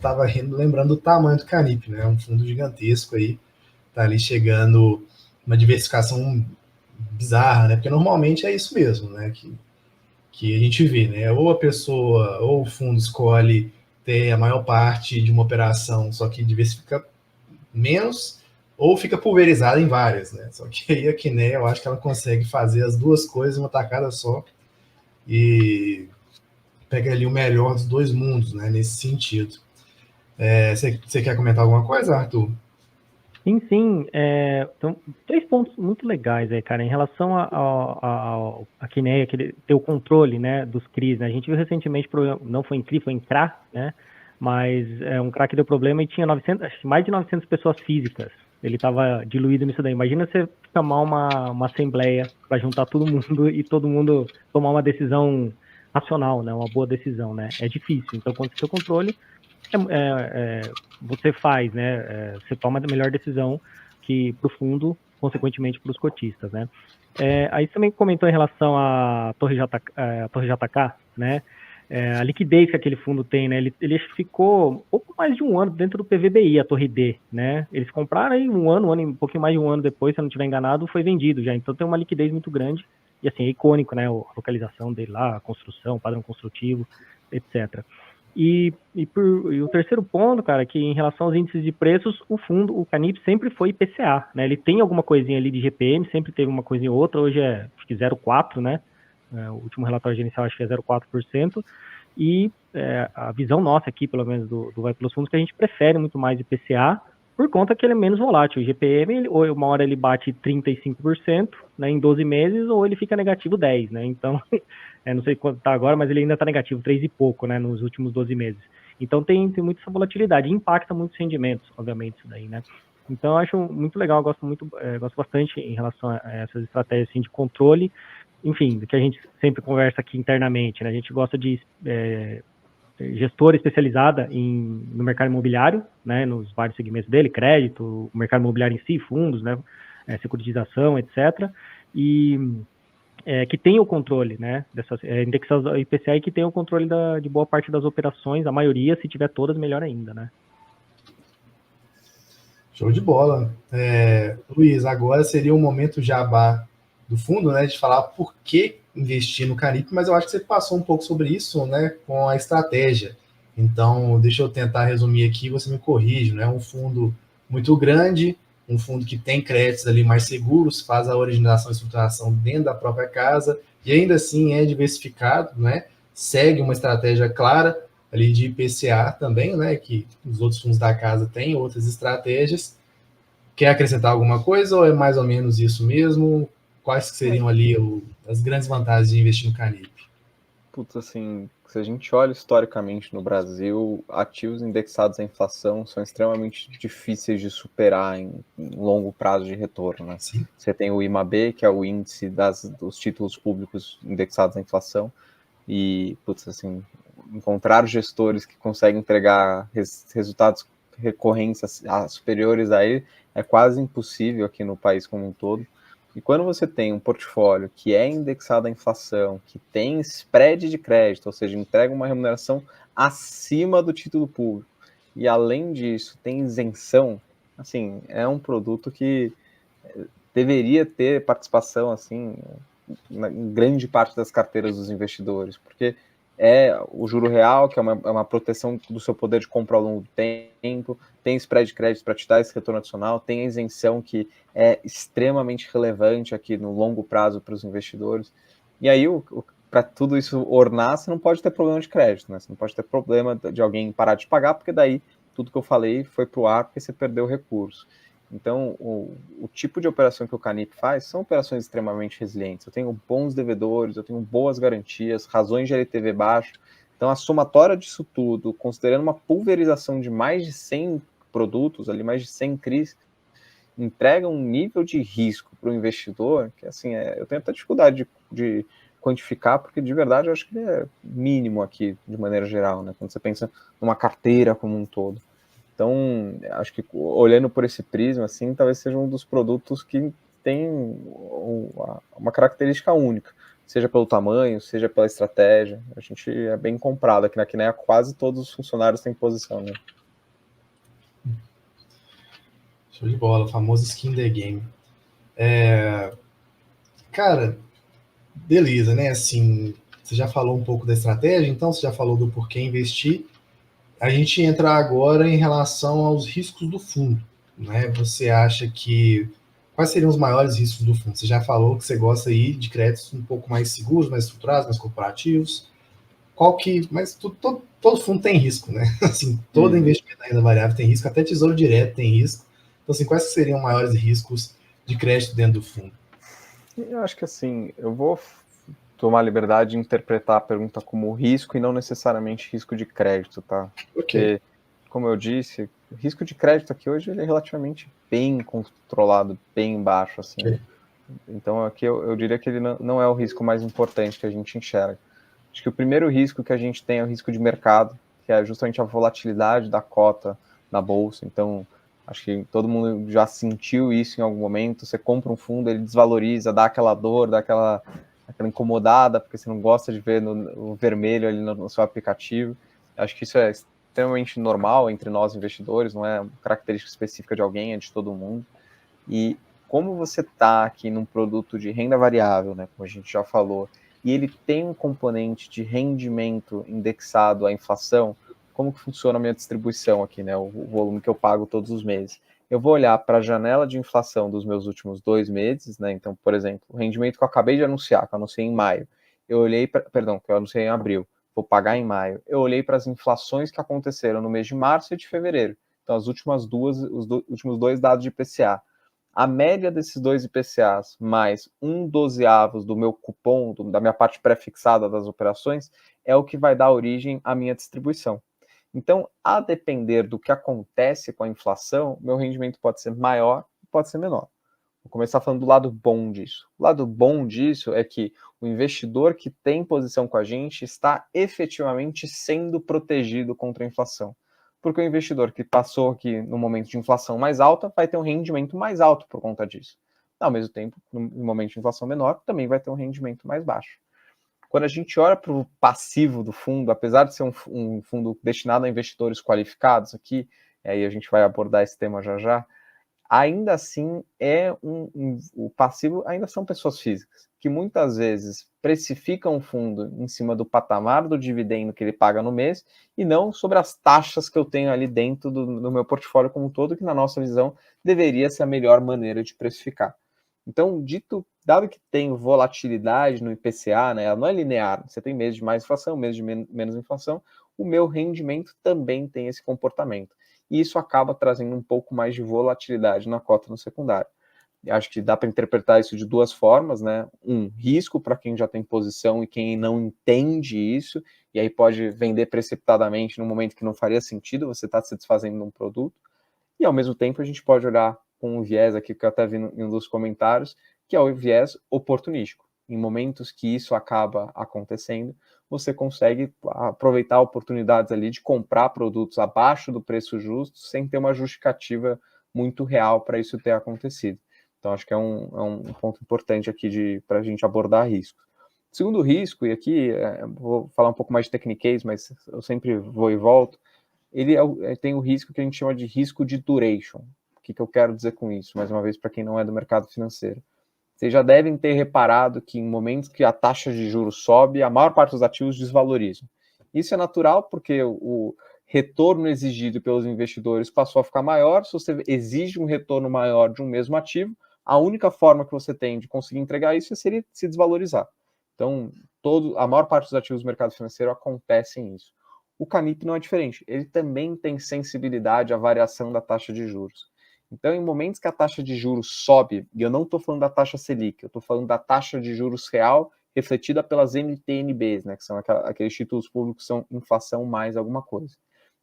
estava lembrando do tamanho do Canip, né? É um fundo gigantesco aí, tá ali chegando uma diversificação bizarra, né? Porque normalmente é isso mesmo, né? Que a gente vê, né? Ou a pessoa, ou o fundo escolhe ter a maior parte de uma operação, só que diversifica menos, ou fica pulverizada em várias, né? Só que aí a Quiné, eu acho que ela consegue fazer as duas coisas em uma tacada só e pega ali o melhor dos dois mundos, né? Nesse sentido. Você quer comentar alguma coisa, Arthur? Sim, sim. Então, três pontos muito legais aí, cara, em relação a Kinea, que ele ter o controle, né, dos CRIs, né? A gente viu recentemente, não foi em CRI, foi em CRA, né? Mas é um CRA que deu problema e tinha 900, mais de 900 pessoas físicas. Ele estava diluído nisso daí. Imagina você chamar uma assembleia para juntar todo mundo e todo mundo tomar uma decisão racional, né? Uma boa decisão, né? É difícil. Então, quando você tem o controle, você faz, né? Você toma a melhor decisão que para o fundo, consequentemente para os cotistas, né? Aí você também comentou em relação à Torre JK, né? A liquidez que aquele fundo tem, né? Ele ficou um pouco mais de um ano dentro do PVBI, a Torre D, né? Eles compraram aí um pouquinho mais de um ano depois, se eu não estiver enganado, foi vendido já. Então tem uma liquidez muito grande e assim, é icônico, né? A localização dele lá, a construção, o padrão construtivo, etc. E o terceiro ponto, cara, que em relação aos índices de preços, o fundo, o Canip sempre foi IPCA, né? Ele tem alguma coisinha ali de GPM, sempre teve uma coisinha ou outra, hoje é acho que 0,4, né? O último relatório gerencial acho que é 0,4%. E a visão nossa aqui, pelo menos do Vai Pelos Fundos, que a gente prefere muito mais IPCA por conta que ele é menos volátil. O GPM, ou uma hora ele bate 35%, né, em 12 meses, ou ele fica negativo 10%, né? Então, não sei quanto está agora, mas ele ainda está negativo, 3 e pouco, né, nos últimos 12 meses. Então tem muita essa volatilidade, impacta muitos rendimentos, obviamente, isso daí, né? Então eu acho muito legal, eu gosto bastante em relação a essas estratégias assim, de controle, enfim, do que a gente sempre conversa aqui internamente, né? A gente gosta de gestora especializada no mercado imobiliário, né, nos vários segmentos dele, crédito, o mercado imobiliário em si, fundos, né, securitização, etc. E que tem o controle, né, dessas indexadas IPCA e que tem o controle de boa parte das operações, a maioria, se tiver todas, melhor ainda, né. Show de bola. Luiz, agora seria o momento jabá do fundo, né, de falar por que investir no Canip, mas eu acho que você passou um pouco sobre isso, né, com a estratégia. Então, deixa eu tentar resumir aqui, você me corrige, né? Um fundo muito grande, um fundo que tem créditos ali mais seguros, faz a originação e estruturação dentro da própria casa e ainda assim é diversificado, né? Segue uma estratégia clara ali de IPCA também, né? Que os outros fundos da casa têm outras estratégias. Quer acrescentar alguma coisa ou é mais ou menos isso mesmo? Quais seriam ali as grandes vantagens de investir no Canip? Putz, assim, se a gente olha historicamente no Brasil, ativos indexados à inflação são extremamente difíceis de superar em longo prazo de retorno, né? Sim. Você tem o IMAB, que é o índice dos títulos públicos indexados à inflação, e, putz, assim, encontrar gestores que conseguem entregar resultados recorrentes superiores a ele é quase impossível aqui no país como um todo. E quando você tem um portfólio que é indexado à inflação, que tem spread de crédito, ou seja, entrega uma remuneração acima do título público, e além disso tem isenção, assim, é um produto que deveria ter participação, assim, em grande parte das carteiras dos investidores, porque é o juro real, que é uma proteção do seu poder de compra ao longo do tempo, tem spread de crédito para te dar esse retorno adicional, tem a isenção que é extremamente relevante aqui no longo prazo para os investidores. E aí, para tudo isso ornar, você não pode ter problema de crédito, né? Você não pode ter problema de alguém parar de pagar, porque daí tudo que eu falei foi para o ar porque você perdeu o recurso. Então, o tipo de operação que o Canip faz são operações extremamente resilientes. Eu tenho bons devedores, eu tenho boas garantias, razões de LTV baixo. Então, a somatória disso tudo, considerando uma pulverização de mais de 100 produtos, ali mais de 100 CRIs, entrega um nível de risco para o investidor que, assim, eu tenho até dificuldade de quantificar, porque de verdade eu acho que ele é mínimo aqui, de maneira geral, né? Quando você pensa numa carteira como um todo. Então, acho que olhando por esse prisma, assim, talvez seja um dos produtos que tem uma característica única. seja pelo tamanho, seja pela estratégia. A gente é bem comprado aqui na Kinea, quase todos os funcionários têm posição, né? Show de bola, famoso skin the game. Cara, beleza, né? Assim, você já falou um pouco da estratégia, então você já falou do porquê investir. A gente entra agora em relação aos riscos do fundo, né? Você acha que quais seriam os maiores riscos do fundo? Você já falou que você gosta aí de créditos um pouco mais seguros, mais estruturados, mais corporativos. Mas todo fundo tem risco, né? Assim, todo investimento em renda variável tem risco, até tesouro direto tem risco. Então, assim, quais seriam os maiores riscos de crédito dentro do fundo? Eu acho que assim, eu vou tomar a liberdade de interpretar a pergunta como risco e não necessariamente risco de crédito, tá? Porque, como eu disse, o risco de crédito aqui hoje ele é relativamente bem controlado, bem baixo, assim. Ok. Então aqui eu diria que ele não é o risco mais importante que a gente enxerga. Acho que o primeiro risco que a gente tem é o risco de mercado, que é justamente a volatilidade da cota na bolsa. Então, acho que todo mundo já sentiu isso em algum momento. Você compra um fundo, ele desvaloriza, dá aquela dor, dá aquela incomodada, porque você não gosta de ver o vermelho ali no seu aplicativo. Acho que isso é extremamente normal entre nós investidores, não é uma característica específica de alguém, é de todo mundo. E como você está aqui num produto de renda variável, né, como a gente já falou, e ele tem um componente de rendimento indexado à inflação, como que funciona a minha distribuição aqui, né, o volume que eu pago todos os meses? Eu vou olhar para a janela de inflação dos meus últimos 2 meses, né? Então, por exemplo, o rendimento que eu acabei de anunciar, que eu anunciei em maio, que eu anunciei em abril, vou pagar em maio. Eu olhei para as inflações que aconteceram no mês de março e de fevereiro. Então, os últimos 2 dados de IPCA. A média desses 2 IPCAs mais 1/12 do meu cupom, da minha parte pré-fixada das operações, é o que vai dar origem à minha distribuição. Então, a depender do que acontece com a inflação, meu rendimento pode ser maior, pode ser menor. Vou começar falando do lado bom disso. O lado bom disso é que o investidor que tem posição com a gente está efetivamente sendo protegido contra a inflação. Porque o investidor que passou aqui no momento de inflação mais alta vai ter um rendimento mais alto por conta disso. Ao mesmo tempo, no momento de inflação menor, também vai ter um rendimento mais baixo. Quando a gente olha para o passivo do fundo, apesar de ser um fundo destinado a investidores qualificados aqui, e aí a gente vai abordar esse tema já já, ainda assim o passivo ainda são pessoas físicas, que muitas vezes precificam o fundo em cima do patamar do dividendo que ele paga no mês e não sobre as taxas que eu tenho ali dentro do meu portfólio como um todo, que na nossa visão deveria ser a melhor maneira de precificar. Então, dado que tem volatilidade no IPCA, né, ela não é linear, você tem meses de mais inflação, meses de menos inflação, o meu rendimento também tem esse comportamento. E isso acaba trazendo um pouco mais de volatilidade na cota no secundário. Acho que dá para interpretar isso de duas formas, né? Risco para quem já tem posição e quem não entende isso, e aí pode vender precipitadamente no momento que não faria sentido, você está se desfazendo de um produto. E ao mesmo tempo a gente pode olhar com um viés aqui que eu até vi em um dos comentários, que é o viés oportunístico. Em momentos que isso acaba acontecendo, você consegue aproveitar oportunidades ali de comprar produtos abaixo do preço justo, sem ter uma justificativa muito real para isso ter acontecido. Então, acho que é um ponto importante aqui para a gente abordar riscos. Segundo risco, e aqui vou falar um pouco mais de techniquez, mas eu sempre vou e volto, ele tem o risco que a gente chama de risco de duration. O que eu quero dizer com isso? Mais uma vez, para quem não é do mercado financeiro. Vocês já devem ter reparado que em momentos que a taxa de juros sobe, a maior parte dos ativos desvalorizam. Isso é natural porque o retorno exigido pelos investidores passou a ficar maior. Se você exige um retorno maior de um mesmo ativo, a única forma que você tem de conseguir entregar isso seria se desvalorizar. Então, a maior parte dos ativos do mercado financeiro acontecem isso. O Canip não é diferente. Ele também tem sensibilidade à variação da taxa de juros. Então, em momentos que a taxa de juros sobe, e eu não estou falando da taxa Selic, eu estou falando da taxa de juros real refletida pelas NTNBs, né, que são aqueles títulos públicos que são inflação mais alguma coisa.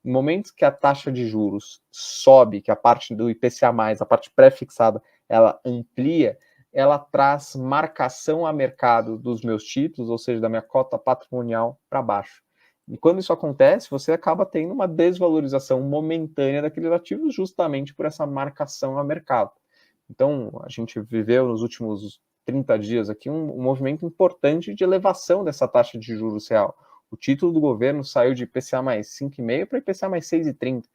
Em momentos que a taxa de juros sobe, que a parte do IPCA+, a parte pré-fixada, ela amplia, ela traz marcação a mercado dos meus títulos, ou seja, da minha cota patrimonial para baixo. E quando isso acontece, você acaba tendo uma desvalorização momentânea daqueles ativos justamente por essa marcação a mercado. Então, a gente viveu nos últimos 30 dias aqui um movimento importante de elevação dessa taxa de juros real. O título do governo saiu de IPCA mais 5,5 para IPCA mais 6,30.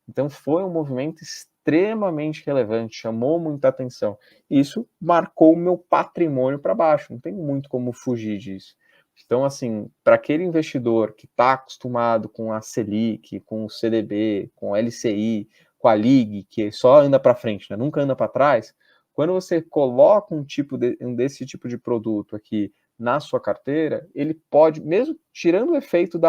Então foi um movimento extremamente relevante, chamou muita atenção. Isso marcou o meu patrimônio para baixo, não tem muito como fugir disso. Então, assim, para aquele investidor que está acostumado com a Selic, com o CDB, com o LCI, com a LIG, que só anda para frente, né? Nunca anda para trás, quando você coloca desse tipo de produto aqui na sua carteira, ele pode, mesmo tirando o efeito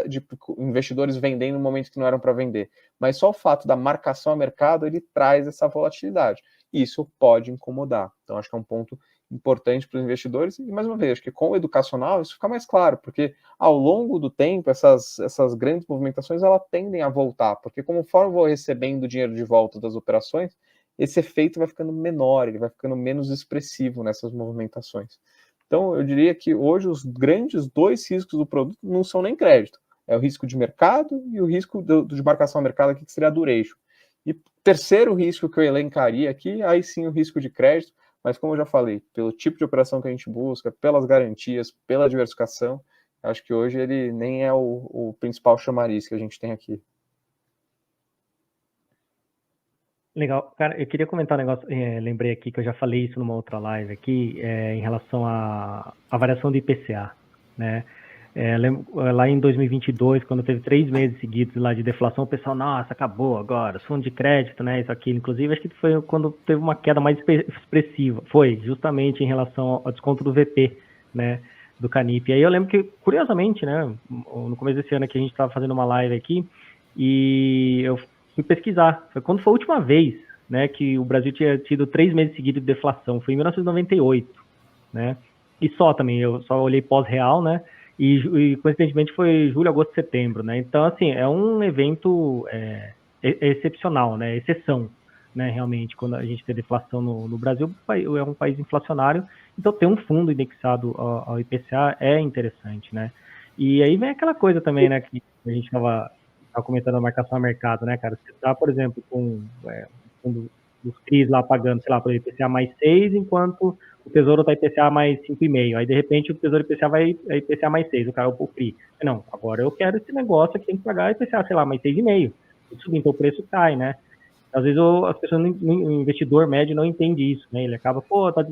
de investidores vendendo no momento que não eram para vender, mas só o fato da marcação a mercado, ele traz essa volatilidade. E isso pode incomodar. Então, acho que é um ponto importante para os investidores. E, mais uma vez, acho que com o educacional isso fica mais claro, porque ao longo do tempo, essas grandes movimentações, elas tendem a voltar, porque conforme eu vou recebendo o dinheiro de volta das operações, esse efeito vai ficando menor, ele vai ficando menos expressivo nessas movimentações. Então, eu diria que hoje os grandes dois riscos do produto não são nem crédito. É o risco de mercado e o risco de marcação a mercado aqui, que seria a duration. E terceiro risco que eu elencaria aqui, aí sim o risco de crédito, mas como eu já falei, pelo tipo de operação que a gente busca, pelas garantias, pela diversificação, acho que hoje ele nem é o principal chamariz que a gente tem aqui. Legal. Cara, eu queria comentar um negócio, lembrei aqui que eu já falei isso numa outra live aqui, em relação à variação do IPCA, né? Lá em 2022, quando teve 3 meses seguidos lá de deflação, o pessoal, nossa, acabou agora, os fundos de crédito, né, isso aqui. Inclusive, acho que foi quando teve uma queda mais expressiva. Foi justamente em relação ao desconto do VP, né, do Canip. E aí eu lembro que, curiosamente, né, no começo desse ano aqui, a gente estava fazendo uma live aqui, e eu fui pesquisar. Foi quando foi a última vez, né, que o Brasil tinha tido 3 meses seguidos de deflação. Foi em 1998, né? E só também, eu só olhei pós-real, né? E coincidentemente foi julho, agosto, setembro, né? Então, assim, é um evento excepcional, né? Exceção, né? Realmente, quando a gente tem deflação no Brasil, é um país inflacionário, então ter um fundo indexado ao IPCA é interessante, né? E aí vem aquela coisa também, né? Que a gente estava comentando a marcação a mercado, né, cara? Você tá, por exemplo, com o fundo dos CRIs lá pagando, sei lá, por IPCA mais 6, enquanto o Tesouro tá IPCA mais 5,5. Aí, de repente, o Tesouro IPCA vai IPCA mais 6, o cara, o CRI. Não, agora eu quero esse negócio aqui, tem que pagar IPCA, sei lá, mais 6,5. Então o preço cai, né? Às vezes as pessoas, o investidor médio não entende isso, né? Ele acaba, pô, tá